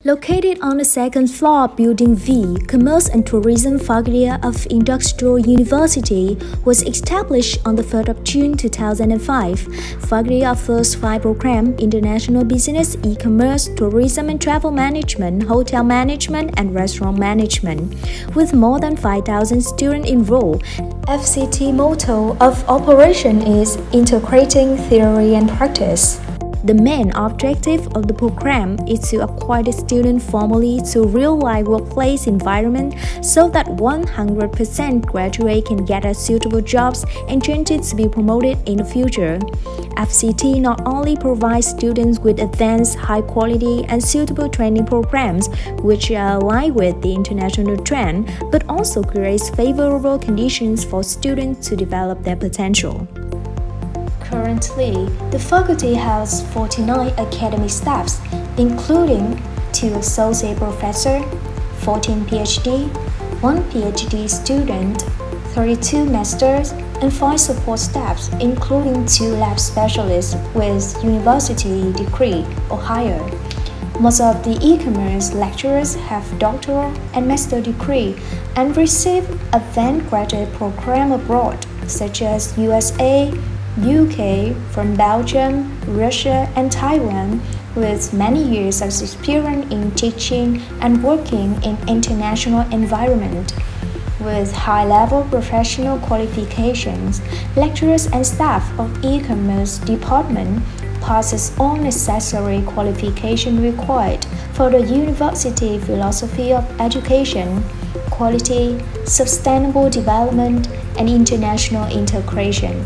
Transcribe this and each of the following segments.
Located on the second floor Building V, Commerce and Tourism Faculty of Industrial University was established on the 3rd of June 2005. Faculty offers 5 programs: International Business, E-commerce, Tourism and Travel Management, Hotel Management, and Restaurant Management. With more than 5,000 students enrolled, FCT motto of operation is integrating theory and practice. The main objective of the program is to acquire the student formally to real-life workplace environment so that 100% graduate can get a suitable jobs and chances to be promoted in the future. FCT not only provides students with advanced, high-quality, and suitable training programs which are aligned with the international trend, but also creates favorable conditions for students to develop their potential. Currently, the faculty has 49 academic staffs, including 2 associate professors, 14 PhD, 1 PhD student, 32 masters, and 5 support staffs, including 2 lab specialists with university degree or higher. Most of the e-commerce lecturers have doctoral and master degree and receive advanced graduate program abroad, such as USA, UK, from Belgium, Russia, and Taiwan, with many years of experience in teaching and working in international environment. With high-level professional qualifications, lecturers and staff of e-commerce department passes all necessary qualification required for the university philosophy of education, quality, sustainable development, and international integration.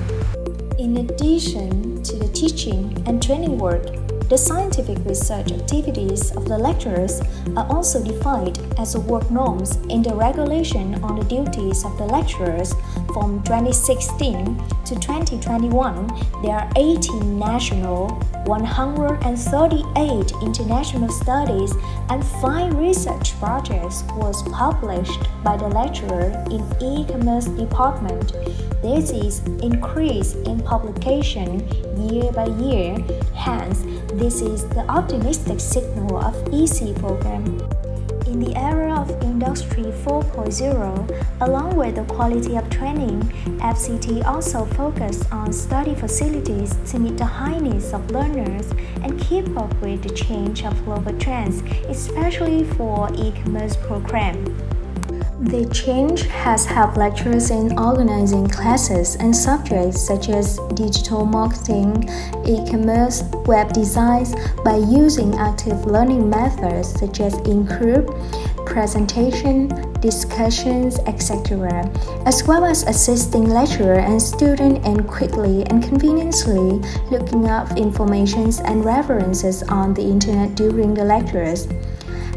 In addition to the teaching and training work, the scientific research activities of the lecturers are also defined as work norms in the regulation on the duties of the lecturers from 2016 to 2021. There are 18 national, 138 international studies, and 5 research projects was published by the lecturer in e-commerce department. This is increase in publication year by year. Hence, this is the optimistic signal of EC program. In the era of Industry 4.0, along with the quality of training, FCT also focused on study facilities to meet the high needs of learners and keep up with the change of global trends, especially for e-commerce program. The change has helped lecturers in organizing classes and subjects such as digital marketing, e-commerce, web design by using active learning methods such as in-group, presentation, discussions, etc., as well as assisting lecturer and student in quickly and conveniently looking up information and references on the internet during the lectures.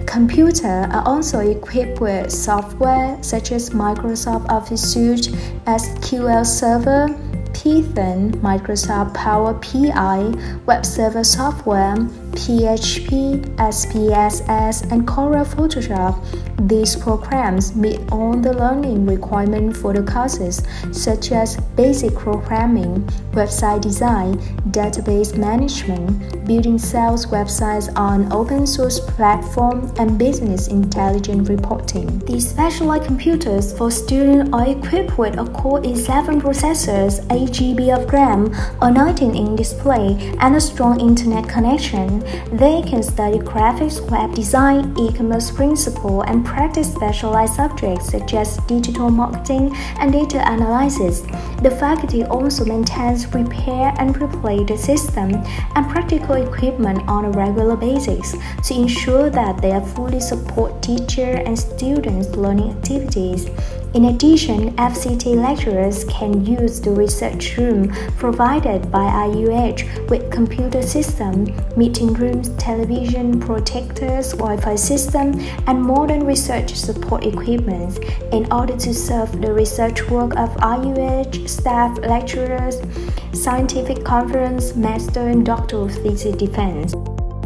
Computers are also equipped with software such as Microsoft Office Suite, SQL Server, Python, Microsoft Power BI, web server software, PHP, SPSS, and Corel Photoshop. These programs meet all the learning requirements for the courses, such as basic programming, website design, database management, building sales websites on open source platform, and business intelligence reporting. These specialized computers for students are equipped with a Core i7 processors, 8 GB of RAM, a 19-inch display, and a strong internet connection. They can study graphics, web design, e-commerce principles, and practice specialized subjects such as digital marketing and data analysis. The faculty also maintains, repair, and replace the system and practical equipment on a regular basis to ensure that they fully support teacher and students' learning activities. In addition, FCT lecturers can use the research room provided by IUH with computer system, meeting rooms, television, projectors, Wi-Fi system, and modern research support equipment in order to serve the research work of IUH staff, lecturers, scientific conference, master and doctoral thesis defense.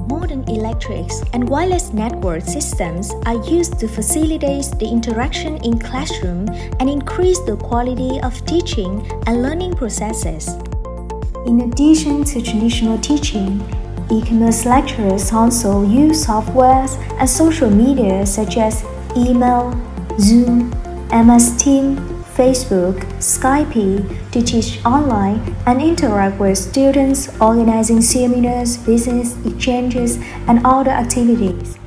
Modern electrics and wireless network systems are used to facilitate the interaction in classroom and increase the quality of teaching and learning processes. In addition to traditional teaching, E-commerce lecturers also use softwares and social media such as email, Zoom, MS Teams, Facebook, Skype to teach online and interact with students, organizing seminars, business exchanges, and other activities.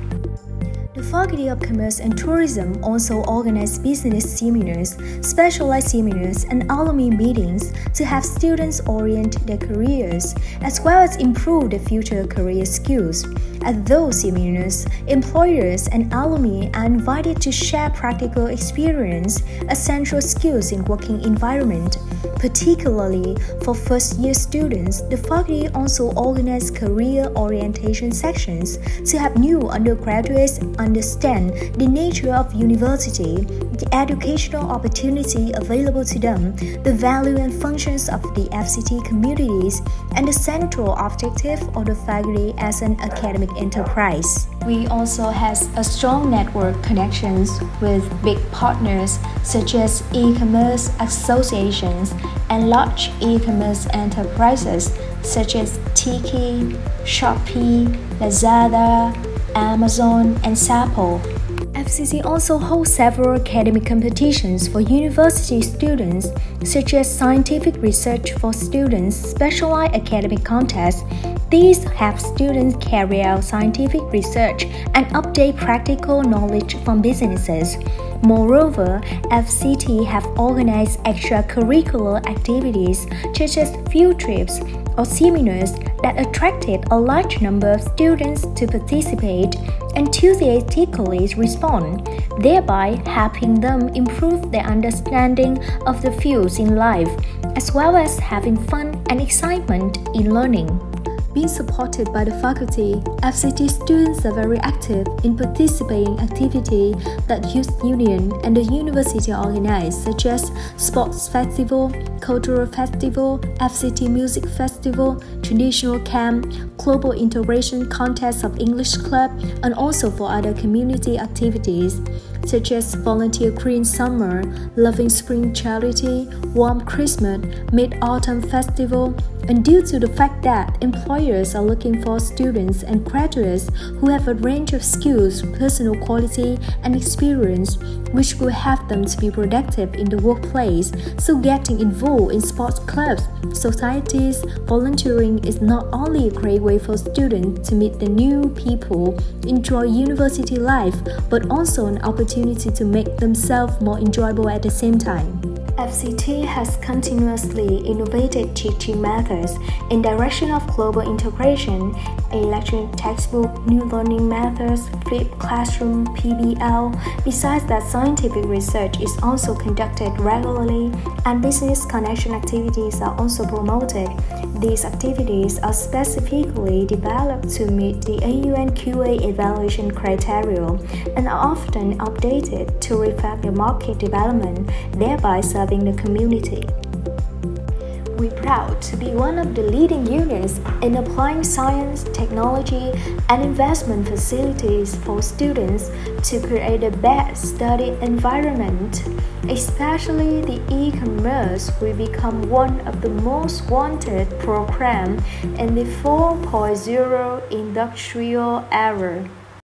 The Faculty of Commerce and Tourism also organizes business seminars, specialized seminars, and alumni meetings to have students orient their careers, as well as improve their future career skills. At those seminars, employers and alumni are invited to share practical experience, essential skills in working environment. Particularly for first-year students, the faculty also organizes career orientation sections to have new undergraduates understand the nature of university, the educational opportunity available to them, the value and functions of the FCT communities, and the central objective of the faculty as an academic enterprise. We also have a strong network connections with big partners such as e-commerce associations and large e-commerce enterprises such as Tiki, Shopee, Lazada, Amazon, and Zappos. FCT also holds several academic competitions for university students, such as scientific research for students, specialized academic contests. These have students carry out scientific research and update practical knowledge from businesses. Moreover, FCT have organized extracurricular activities such as field trips or seminars that attracted a large number of students to participate and enthusiastically respond, thereby helping them improve their understanding of the fields in life, as well as having fun and excitement in learning. Being supported by the faculty, FCT students are very active in participating in activities that Youth Union and the university organize, such as Sports Festival, Cultural Festival, FCT Music Festival, Traditional Camp, Global Integration Contest of English Club, and also for other community activities, such as Volunteer Green Summer, Loving Spring Charity, Warm Christmas, Mid-Autumn Festival. And due to the fact that employers are looking for students and graduates who have a range of skills, personal quality, and experience, which will help them to be productive in the workplace, so getting involved in sports clubs, societies, volunteering is not only a great way for students to meet the new people, enjoy university life, but also an opportunity to make themselves more enjoyable at the same time. FCT has continuously innovated teaching methods in direction of global integration, electronic textbook, new learning methods, flipped classroom, PBL. Besides that, scientific research is also conducted regularly and business connection activities are also promoted. These activities are specifically developed to meet the AUN QA evaluation criteria and are often updated to reflect the market development, thereby serving the community. We're proud to be one of the leading units in applying science, technology, and investment facilities for students to create the best study environment. Especially the e-commerce will become one of the most wanted programs in the 4.0 industrial era.